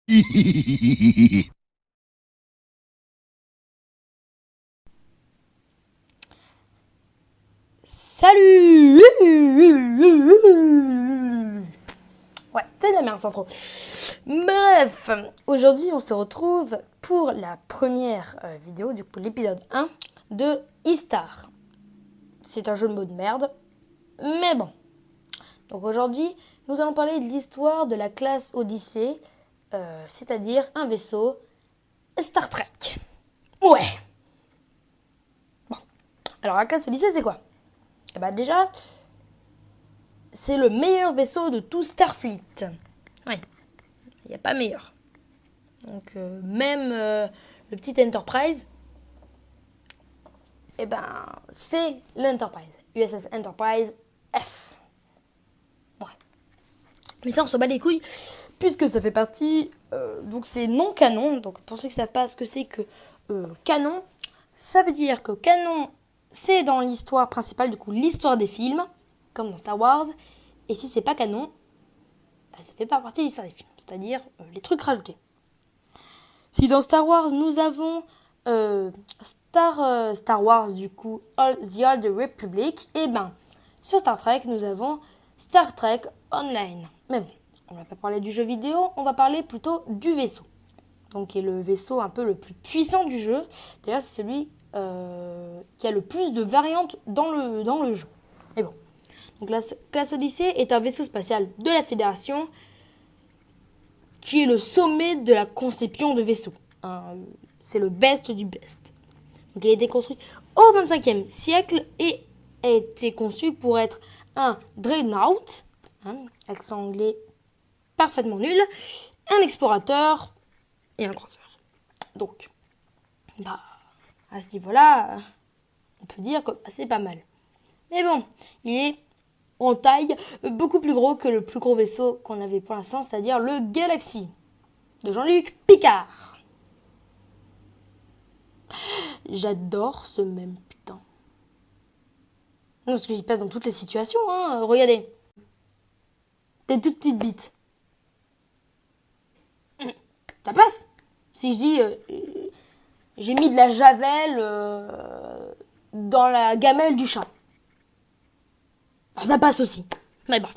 Salut. Ouais, c'est de la merde sans trop. Bref, aujourd'hui on se retrouve pour la première vidéo, du coup l'épisode 1 de Istar. C'est un jeu de mots de merde, mais bon. Donc aujourd'hui, nous allons parler de l'histoire de la classe Odyssée, c'est-à-dire un vaisseau Star Trek. Ouais. Bon. Alors la classe Odyssée c'est quoi? Eh ben déjà, c'est le meilleur vaisseau de tout Starfleet. Ouais, il n'y a pas meilleur. Donc même le petit Enterprise, eh ben c'est l'Enterprise. USS Enterprise F. Ouais. Mais ça on se bat les couilles puisque ça fait partie, donc c'est non canon. Donc pour ceux qui ne savent pas ce que c'est que canon, ça veut dire que canon c'est dans l'histoire principale, du coup l'histoire des films, comme dans Star Wars. Et si c'est pas canon, bah, ça fait pas partie de l'histoire des films, c'est-à-dire les trucs rajoutés. Si dans Star Wars nous avons Star Wars du coup The Old Republic, et ben sur Star Trek nous avons Star Trek Online. Mais bon, on va pas parler du jeu vidéo, on va parler plutôt du vaisseau. Donc qui est le vaisseau un peu le plus puissant du jeu. D'ailleurs c'est celui qui a le plus de variantes dans le jeu. Mais bon. Donc la classe Odyssée est un vaisseau spatial de la Fédération qui est le sommet de la conception de vaisseaux. C'est le best du best. Donc il a été construit au XXe siècle et a été conçu pour être un dreadnought, accent anglais parfaitement nul, un explorateur et un croiseur. Donc, bah, à ce niveau-là, on peut dire que c'est pas mal. Mais bon, il est en taille beaucoup plus gros que le plus gros vaisseau qu'on avait pour l'instant, c'est-à-dire le Galaxy de Jean-Luc Picard. J'adore ce même putain. Parce qu'il passe dans toutes les situations, hein. Regardez. Des toutes petites bites. Ça passe. Si je dis, j'ai mis de la javel dans la gamelle du chat. Ça passe aussi. Mais bref.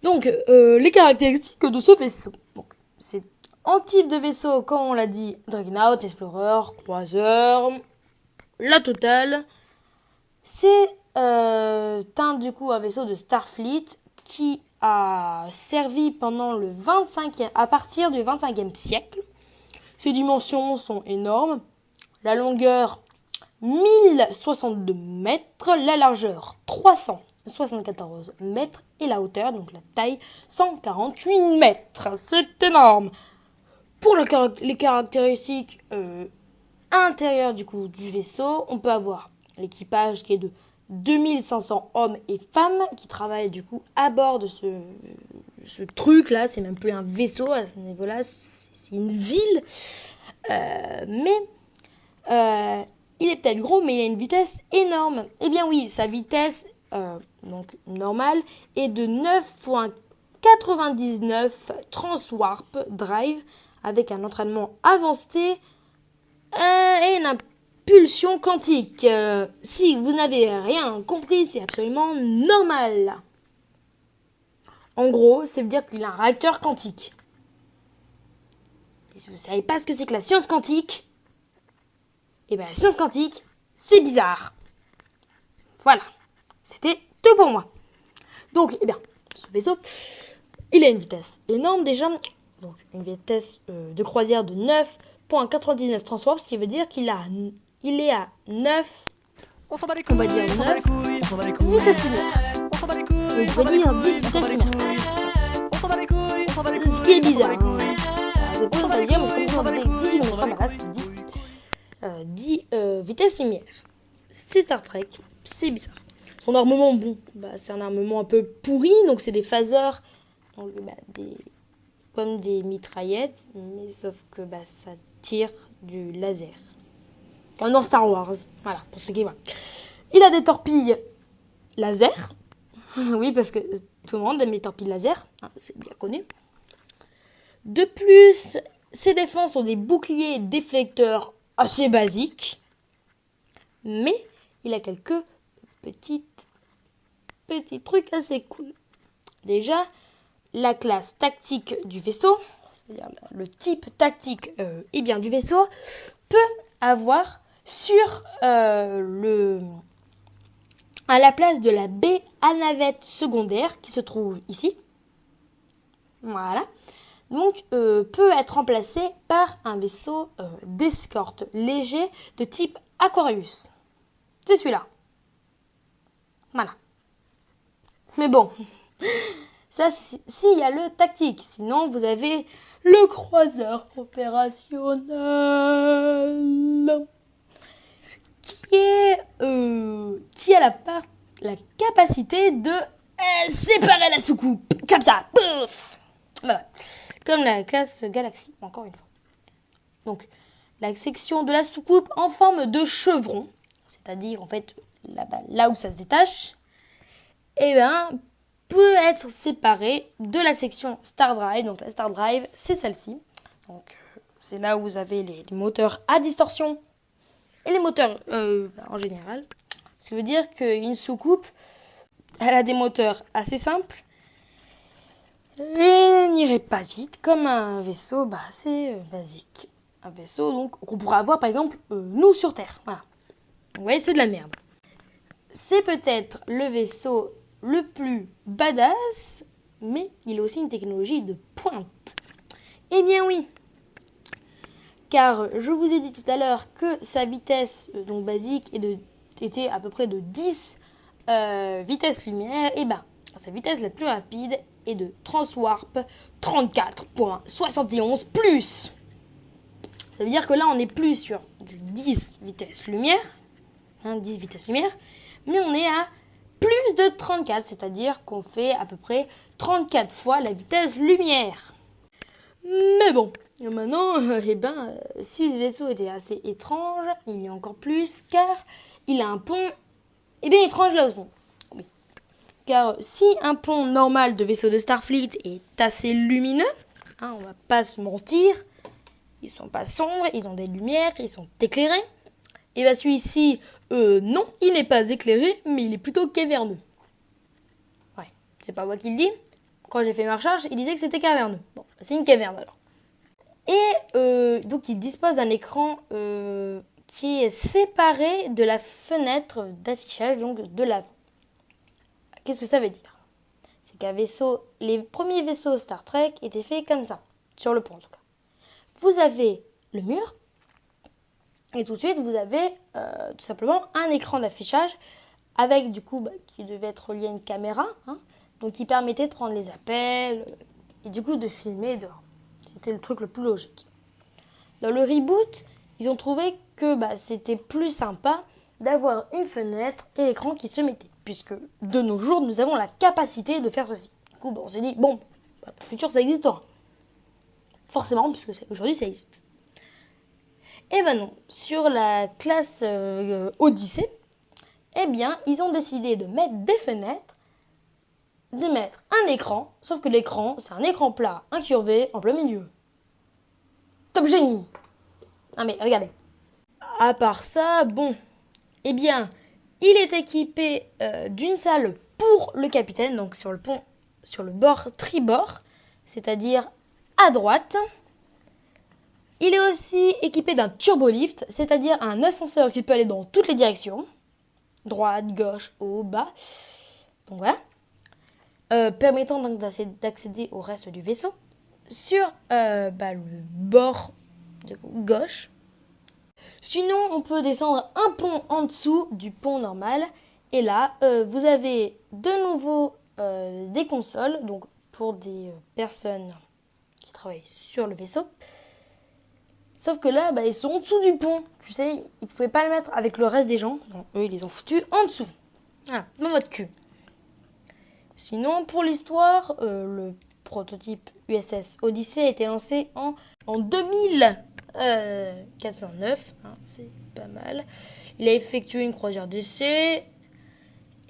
Donc, les caractéristiques de ce vaisseau. Donc, c'est en type de vaisseau, comme on l'a dit, Dreadnought, Explorer, Croiseur, la totale. C'est du coup un vaisseau de Starfleet qui a servi pendant à partir du 25e siècle. Ses dimensions sont énormes. La longueur 1062 mètres, la largeur 374 mètres et la hauteur, donc la taille, 148 mètres. C'est énorme. Pour les caractéristiques intérieures du coup du vaisseau, on peut avoir l'équipage qui est de 2500 hommes et femmes qui travaillent du coup à bord de ce truc là. C'est même plus un vaisseau à ce niveau là, c'est une ville. Mais il est peut-être gros, mais il a une vitesse énorme. Eh bien oui, sa vitesse donc normale est de 9,99 transwarp drive avec un entraînement avancé et une impulsion quantique. Si vous n'avez rien compris, c'est absolument normal. En gros, c'est veut dire qu'il a un réacteur quantique. Et si vous ne savez pas ce que c'est que la science quantique, et bien la science quantique, c'est bizarre. Voilà, c'était tout pour moi. Donc, eh bien, ce vaisseau, il a une vitesse énorme déjà. Donc, une vitesse de croisière de 9,99 transwarp, ce qui veut dire qu'il est à 9, on s'en bat les couilles, on va dire 9 on s'en bat les couilles, vitesses lumière. on s'en bat les couilles, On peut dire 10 vitesses lumière. on s'en bat les couilles, on s'en bat les couilles, Ce qui est bizarre. C'est pas à dire, mais c'est comme si on disait 10 km/h, bah là c'est 10 vitesses lumière. C'est Star Trek, c'est bizarre. Son armement, bon, bah, c'est un armement un peu pourri, donc c'est des phasers, donc, bah, comme des mitraillettes, mais sauf que bah, ça tire du laser. Comme dans Star Wars, voilà, pour ceux qui voient. Il a des torpilles laser, oui, parce que tout le monde aime les torpilles laser, hein, c'est bien connu. De plus, ses défenses ont des boucliers déflecteurs assez basiques, mais il a quelques petits trucs assez cool. Déjà, la classe tactique du vaisseau, c'est-à-dire le type tactique du vaisseau, peut avoir à la place de la baie à navette secondaire qui se trouve ici. Voilà. Donc, peut être remplacé par un vaisseau d'escorte léger de type Aquarius. C'est celui-là. Voilà. Mais bon, ça, s'il y a le tactique. Sinon, vous avez le croiseur opérationnel qui a la capacité de séparer la soucoupe. Comme ça. Pouf. Voilà. Comme la classe Galaxy, encore une fois. Donc, la section de la soucoupe en forme de chevron, c'est-à-dire en fait là où ça se détache, peut être séparée de la section Star Drive. Donc la Star Drive, c'est celle-ci. Donc c'est là où vous avez les moteurs à distorsion et les moteurs en général. Ce qui veut dire qu'une soucoupe, elle a des moteurs assez simples et n'irait pas vite comme un vaisseau assez basique. Un vaisseau donc qu'on pourrait avoir par exemple nous sur Terre. Voilà. Vous voyez, c'est de la merde. C'est peut-être le vaisseau le plus badass, mais il a aussi une technologie de pointe. Eh bien oui, car je vous ai dit tout à l'heure que sa vitesse donc basique était à peu près de 10 vitesses lumière. Et sa vitesse la plus rapide est de Transwarp 34.71 plus. Ça veut dire que là on n'est plus sur du 10 vitesses lumière, 10 vitesses lumière, mais on est à plus de 34, c'est-à-dire qu'on fait à peu près 34 fois la vitesse lumière. Mais bon, maintenant, si ce vaisseau était assez étrange, il y a encore plus, car il a un pont, étrange là aussi. Oui. Car si un pont normal de vaisseau de Starfleet est assez lumineux, on va pas se mentir, ils sont pas sombres, ils ont des lumières, ils sont éclairés. Et celui-ci, non, il n'est pas éclairé, mais il est plutôt caverneux. Ouais, c'est pas moi qui le dis. Quand j'ai fait ma recherche, il disait que c'était caverneux. Bon, c'est une caverne alors. Et donc il dispose d'un écran qui est séparé de la fenêtre d'affichage, donc de l'avant. Qu'est-ce que ça veut dire? C'est qu'un vaisseau, les premiers vaisseaux Star Trek étaient faits comme ça, sur le pont en tout cas. Vous avez le mur, et tout de suite vous avez tout simplement un écran d'affichage avec du coup qui devait être relié à une caméra, donc qui permettait de prendre les appels et du coup de filmer dehors. C'était le truc le plus logique. Dans le reboot, ils ont trouvé que c'était plus sympa d'avoir une fenêtre et l'écran qui se mettait, puisque de nos jours nous avons la capacité de faire ceci. Du coup on s'est dit pour le futur ça existera. Forcément, puisque aujourd'hui ça existe. Et non, sur la classe Odyssée, ils ont décidé de mettre des fenêtres, de mettre un écran, sauf que l'écran, c'est un écran plat, incurvé, en plein milieu. Top génie! Ah mais regardez. À part ça, il est équipé d'une salle pour le capitaine, donc sur le pont, sur le bord tribord, c'est-à-dire à droite. Il est aussi équipé d'un turbolift, c'est-à-dire un ascenseur qui peut aller dans toutes les directions. Droite, gauche, haut, bas. Donc voilà. Permettant donc d'accéder au reste du vaisseau. Sur le bord gauche. Sinon, on peut descendre un pont en dessous du pont normal. Et là, vous avez de nouveau des consoles, donc pour des personnes qui travaillent sur le vaisseau. Sauf que là, ils sont en dessous du pont. Tu sais, ils ne pouvaient pas le mettre avec le reste des gens. Donc, eux, ils les ont foutus en dessous. Voilà, dans votre cul. Sinon, pour l'histoire, le prototype USS Odyssey a été lancé en 2409. C'est pas mal. Il a effectué une croisière d'essai.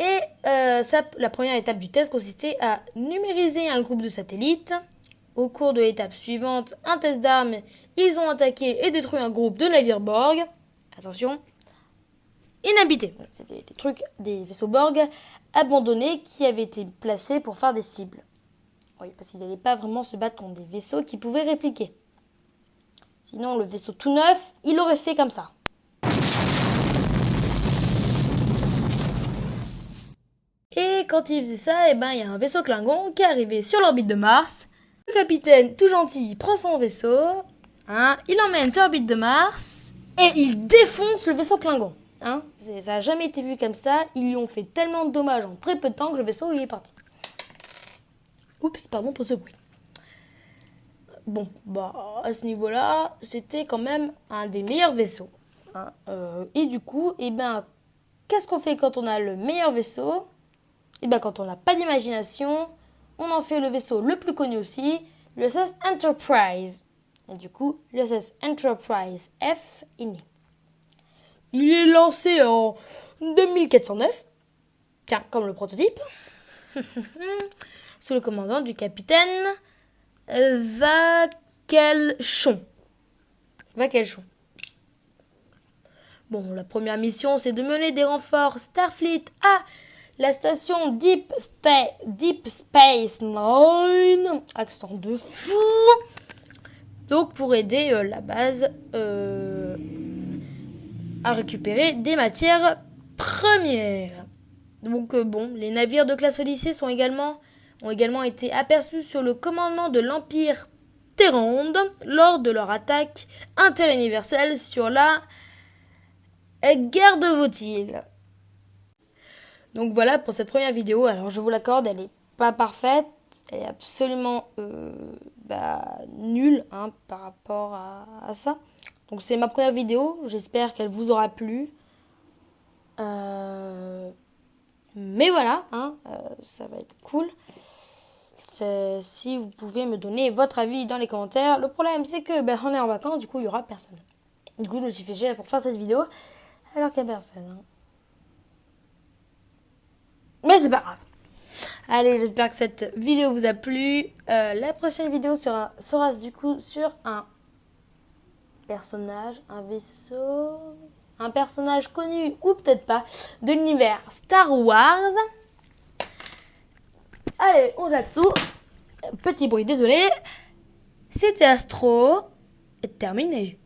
Et la première étape du test consistait à numériser un groupe de satellites au cours de l'étape suivante, un test d'armes, ils ont attaqué et détruit un groupe de navires Borg. Attention, inhabités. C'était des vaisseaux Borg abandonnés qui avaient été placés pour faire des cibles. Oui, parce qu'ils n'allaient pas vraiment se battre contre des vaisseaux qui pouvaient répliquer. Sinon, le vaisseau tout neuf, il aurait fait comme ça. Et quand il faisait ça, il y a un vaisseau Klingon qui est arrivé sur l'orbite de Mars. Le capitaine, tout gentil, prend son vaisseau, il l'emmène sur l'orbite de Mars et il défonce le vaisseau Klingon. Ça n'a jamais été vu comme ça. Ils lui ont fait tellement de dommages en très peu de temps que le vaisseau il est parti. Oups, pardon pour ce bruit. Bon, à ce niveau-là, c'était quand même un des meilleurs vaisseaux. Et du coup, qu'est-ce qu'on fait quand on a le meilleur vaisseau ? Quand on n'a pas d'imagination, on en fait le vaisseau le plus connu aussi, l'USS Enterprise. Et du coup, l'USS Enterprise F est né. Il est lancé en 2409, tiens, comme le prototype, sous le commandant du capitaine Vauquelchon. Bon, la première mission, c'est de mener des renforts Starfleet à la station Deep Space Nine, accent de fou, donc pour aider la base à récupérer des matières premières. Donc les navires de classe Odyssée ont également été aperçus sur le commandement de l'Empire Terrande lors de leur attaque interuniverselle sur la guerre de Votil. Donc voilà pour cette première vidéo. Alors je vous l'accorde, elle n'est pas parfaite, elle est absolument nulle par rapport à ça. Donc c'est ma première vidéo, j'espère qu'elle vous aura plu. Mais voilà, ça va être cool. Si vous pouvez me donner votre avis dans les commentaires. Le problème c'est que on est en vacances, du coup il n'y aura personne. Du coup je me suis fait chier pour faire cette vidéo alors qu'il n'y a personne. Mais c'est pas grave. Allez, j'espère que cette vidéo vous a plu. La prochaine vidéo sera du coup sur un personnage, un vaisseau, un personnage connu ou peut-être pas de l'univers Star Wars. Allez, on jette tout. Petit bruit, désolé. C'était Astro. Terminé.